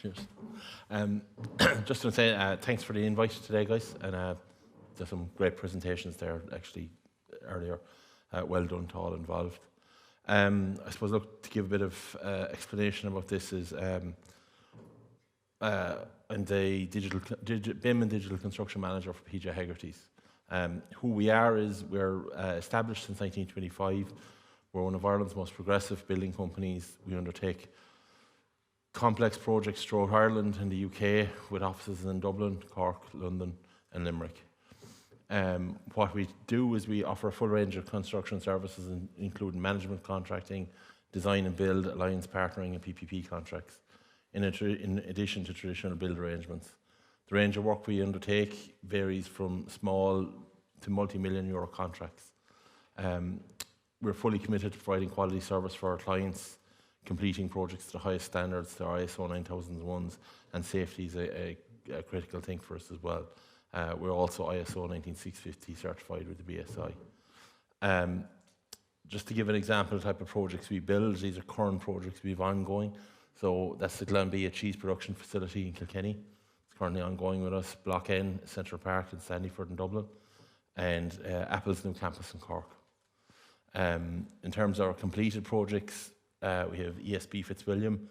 Cheers. Just want to say thanks for the invite today, guys, and there's some great presentations there actually earlier. Well done to all involved. I suppose, look, to give a bit of explanation about this is I'm the BIM and digital construction manager for PJ Hegarty's. Who we are is we're established since 1925. We're one of Ireland's most progressive building companies. We undertake complex projects throughout Ireland and the UK with offices in Dublin, Cork, London and Limerick. What we do is we offer a full range of construction services, including management contracting, design and build, alliance partnering and PPP contracts, in addition to traditional build arrangements. The range of work we undertake varies from small to multi-million euro contracts. We're fully committed to providing quality service for our clients, completing projects to the highest standards, the ISO 9001s, and safety is a critical thing for us as well. We're also ISO 19650 certified with the BSI. Just to give an example of the type of projects we build, these are current projects we have ongoing. So that's the Glanbia cheese production facility in Kilkenny. It's currently ongoing with us. Block N, Central Park in Sandyford in Dublin, and Apple's new campus in Cork. In terms of our completed projects, we have ESB Fitzwilliam,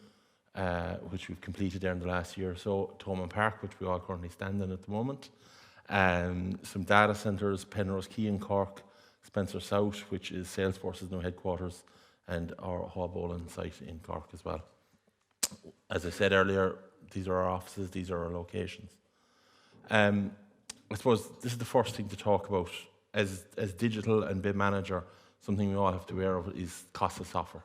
which we've completed there in the last year or so, Thomond Park, which we all currently stand in at the moment, some data centres, Penrose Quay in Cork, Spencer South, which is Salesforce's new headquarters, and our Hawbolan site in Cork as well. As I said earlier, these are our offices, these are our locations. I suppose this is the first thing to talk about. As digital and BIM manager, something we all have to be aware of is cost of software.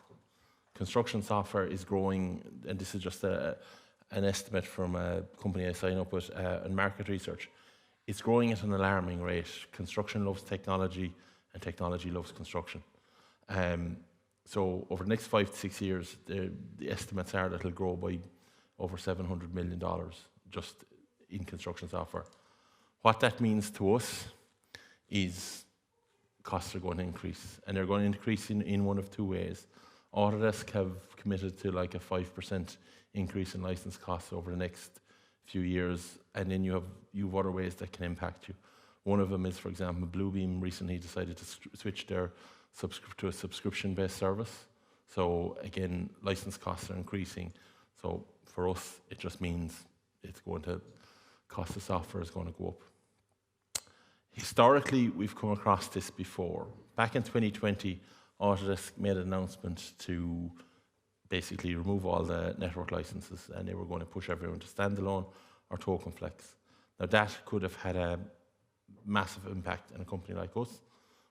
Construction software is growing, and this is just an estimate from a company I sign up with in market research. It's growing at an alarming rate. Construction loves technology, and technology loves construction. So over the next 5 to 6 years, the estimates are that it'll grow by over $700 million just in construction software. What that means to us is costs are going to increase, and they're going to increase in one of two ways. Autodesk have committed to like a 5% increase in license costs over the next few years, and then you have other ways that can impact you. One of them is, for example, Bluebeam recently decided to switch their to a subscription-based service. So again, license costs are increasing. So for us, it just means cost of software is going to go up. Historically, we've come across this before. Back in 2020, Autodesk made an announcement to basically remove all the network licenses, and they were going to push everyone to standalone or token flex. Now that could have had a massive impact on a company like us.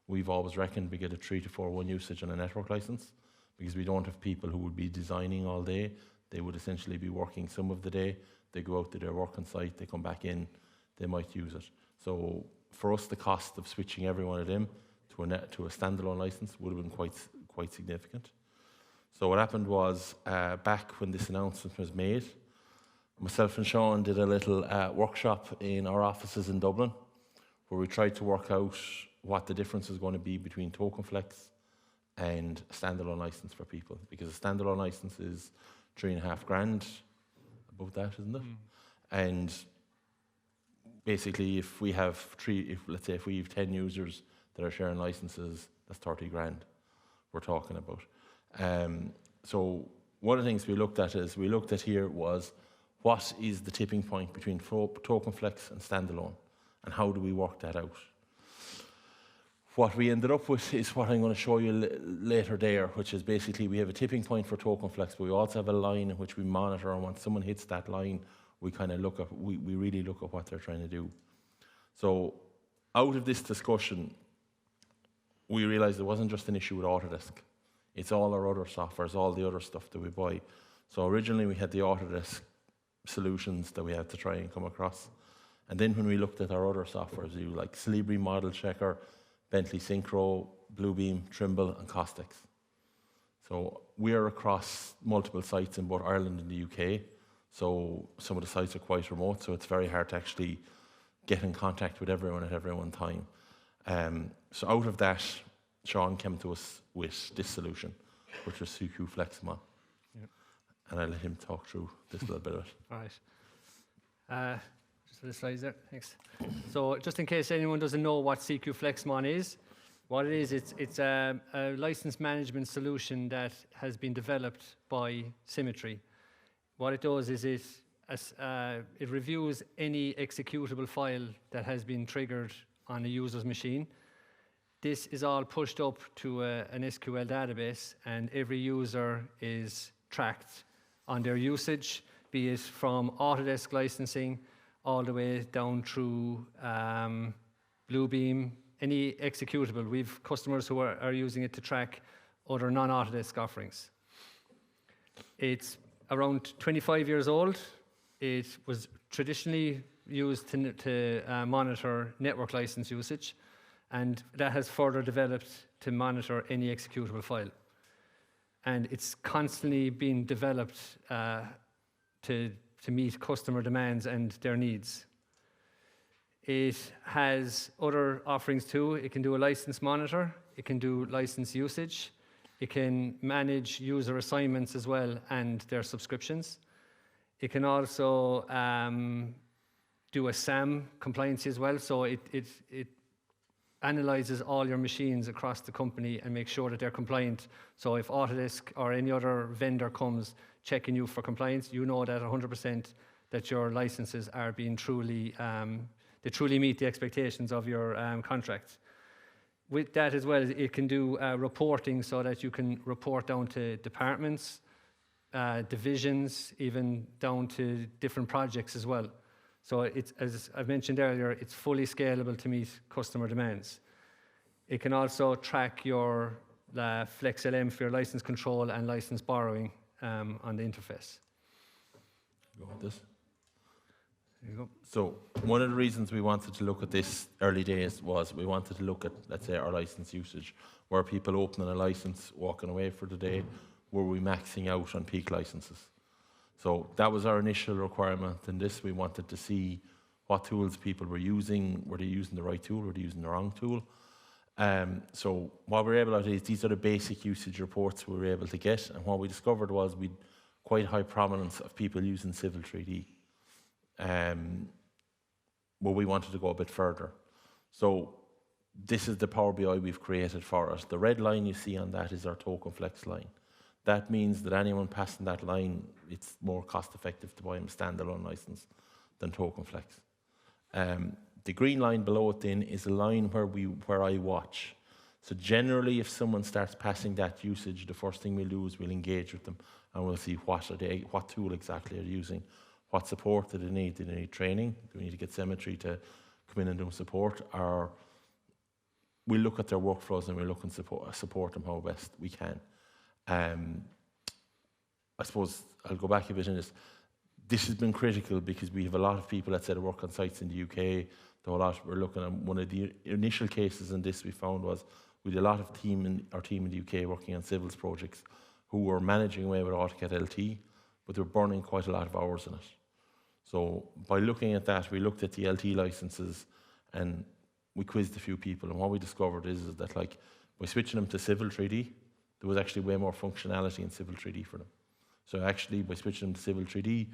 We've always reckoned we get a 3 to 4 1 usage on a network license because we don't have people who would be designing all day. They would essentially be working some of the day. They go out to their work on site, they come back in, they might use it. So for us, the cost of switching every one of them to a standalone license would have been quite significant. So what happened was, back when this announcement was made, myself and Sean did a little workshop in our offices in Dublin, where we tried to work out what the difference is going to be between token flex and a standalone license for people, because a standalone license is $3,500, about that, isn't it? And basically, if we have let's say if we have 10 users that are sharing licenses, that's 30 grand we're talking about. So one of the things we looked at here was, what is the tipping point between token flex and standalone, and how do we work that out? What we ended up with is what I'm going to show you later there, which is basically we have a tipping point for token flex, but we also have a line in which we monitor, and once someone hits that line, we kind of we really look at what they're trying to do. So out of this discussion, we realized it wasn't just an issue with Autodesk. It's all our other softwares, all the other stuff that we buy. So originally we had the Autodesk solutions that we had to try and come across. And then when we looked at our other softwares, like Celebri Model Checker, Bentley Synchro, Bluebeam, Trimble, and Costex. So we're across multiple sites in both Ireland and the UK. So some of the sites are quite remote, so it's very hard to actually get in contact with everyone at every one time. So out of that, Sean came to us with this solution, which was CQ Flexmon. and I'll let him talk through this a little bit of it. All right. Just for the slides there. Thanks. So just in case anyone doesn't know what CQ Flexmon is, what it is, it's a license management solution that has been developed by Symmetry. What it does is it reviews any executable file that has been triggered on a user's machine. This is all pushed up to an SQL database, and every user is tracked on their usage, be it from Autodesk licensing all the way down through Bluebeam, any executable. We've customers who are using it to track other non-Autodesk offerings. It's around 25 years old. It was traditionally used to monitor network license usage, and that has further developed to monitor any executable file. And it's constantly being developed to meet customer demands and their needs. It has other offerings too. It can do a license monitor. It can do license usage. It can manage user assignments as well and their subscriptions. It can also do a SAM compliance as well. So it analyzes all your machines across the company and makes sure that they're compliant. So if Autodesk or any other vendor comes checking you for compliance, you know that 100% that your licenses are being truly, they truly meet the expectations of your contracts. With that as well, it can do reporting so that you can report down to departments, divisions, even down to different projects as well. So it's, as I've mentioned earlier, it's fully scalable to meet customer demands. It can also track your FlexLM for your license control and license borrowing on the interface. Go with this. There you go. So one of the reasons we wanted to look at this early days was we wanted to look at, let's say, our license usage. Were people opening a license, walking away for the day? Were we maxing out on peak licenses? So that was our initial requirement. In this, we wanted to see what tools people were using. Were they using the right tool? Were they using the wrong tool? So what we were able to do is these are the basic usage reports we were able to get. And what we discovered was we'd quite high prominence of people using Civil 3D. But we wanted to go a bit further. So this is the Power BI we've created for us. The red line you see on that is our token flex line. That means that anyone passing that line, it's more cost effective to buy them a standalone license than token flex. The green line below it then is a line where I watch. So generally, if someone starts passing that usage, the first thing we'll do is we'll engage with them and we'll see what tool exactly are they using, what support do they need? Do they need training? Do we need to get Symmetry to come in and do support? Or we look at their workflows and we look and support them how best we can. I suppose I'll go back a bit in this. This has been critical because we have a lot of people that said work on sites in the UK. The whole lot we're looking at. One of the initial cases in this we found was we had a lot of our team in the UK working on civils projects who were managing away with AutoCAD LT, but they were burning quite a lot of hours in it. So by looking at that, we looked at the LT licenses and we quizzed a few people. And what we discovered is that like by switching them to Civil 3D, there was actually way more functionality in Civil 3D for them. So actually, by switching them to Civil 3D,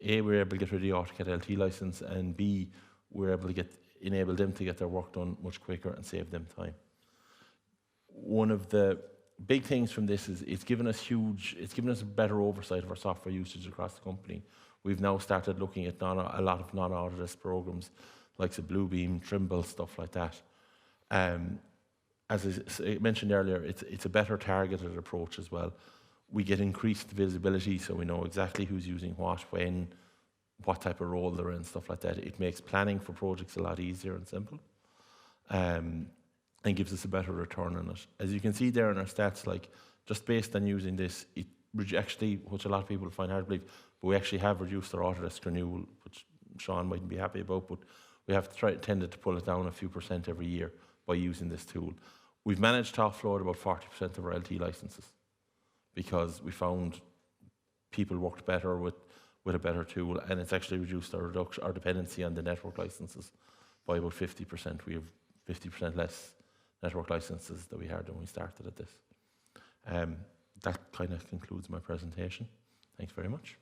A, we were able to get rid of the AutoCAD LT license, and B, we were able to enable them to get their work done much quicker and save them time. One of the big things from this is it's given us a better oversight of our software usage across the company. We've now started looking at a lot of non-Autodesk programs, like the Bluebeam, Trimble, stuff like that. As I mentioned earlier, it's a better targeted approach as well. We get increased visibility, so we know exactly who's using what, when, what type of role they're in, stuff like that. It makes planning for projects a lot easier and simple, and gives us a better return on it. As you can see there in our stats, like just based on using this, it actually, which a lot of people find hard to believe, but we actually have reduced our Autodesk renewal, which Sean mightn't be happy about, but we have tended to pull it down a few % every year by using this tool. We've managed to offload about 40% of our LT licenses because we found people worked better with a better tool, and it's actually reduced our dependency on the network licenses by about 50%. We have 50% less network licenses than we had when we started at this. That kind of concludes my presentation. Thanks very much.